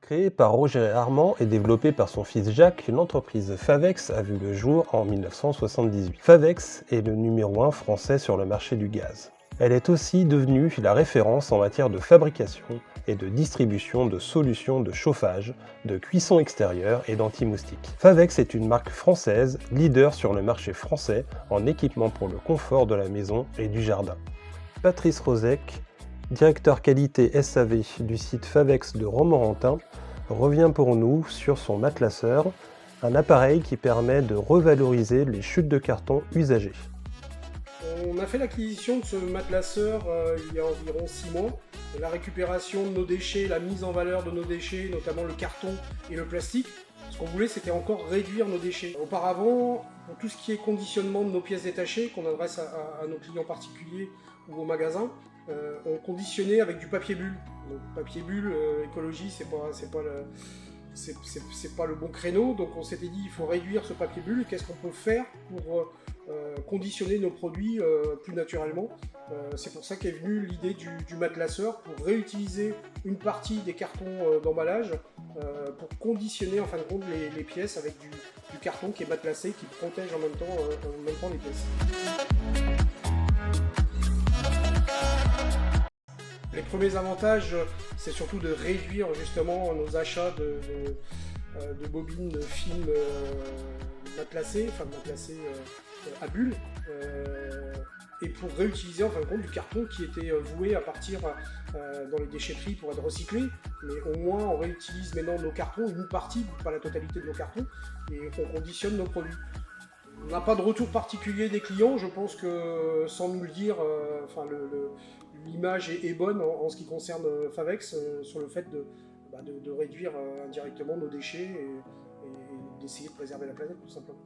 Créée par Roger Armand et développée par son fils Jacques, l'entreprise Favex a vu le jour en 1978. Favex est le numéro 1 français sur le marché du gaz. Elle est aussi devenue la référence en matière de fabrication et de distribution de solutions de chauffage, de cuisson extérieure et d'anti-moustiques. Favex est une marque française, leader sur le marché français en équipement pour le confort de la maison et du jardin. Patrice Rozek, directeur qualité SAV du site Favex de Romorantin, revient pour nous sur son matelasseur, un appareil qui permet de revaloriser les chutes de carton usagées. On a fait l'acquisition de ce matelasseur il y a environ 6 mois. La récupération de nos déchets, la mise en valeur de nos déchets, notamment le carton et le plastique. Ce qu'on voulait, c'était encore réduire nos déchets. Auparavant, pour tout ce qui est conditionnement de nos pièces détachées, qu'on adresse à nos clients particuliers ou au magasin, on conditionnait avec du papier bulle. Donc, papier bulle, écologie, c'est pas le bon créneau, donc on s'était dit il faut réduire ce papier bulle. Qu'est-ce qu'on peut faire pour conditionner nos produits plus naturellement. C'est pour ça qu'est venue l'idée du matelasseur, pour réutiliser une partie des cartons d'emballage pour conditionner en fin de compte les pièces avec du carton qui est matelassé, qui protège en même temps les pièces. Les premiers avantages, c'est surtout de réduire justement nos achats de bobines de film matelassées, à bulles, et pour réutiliser en fin de compte du carton qui était voué à partir dans les déchetteries pour être recyclé, mais au moins on réutilise maintenant nos cartons, une partie, pas la totalité de nos cartons, et on conditionne nos produits. On n'a pas de retour particulier des clients, je pense que sans nous le dire, l'image est bonne en ce qui concerne Favex sur le fait de réduire indirectement nos déchets et d'essayer de préserver la planète tout simplement.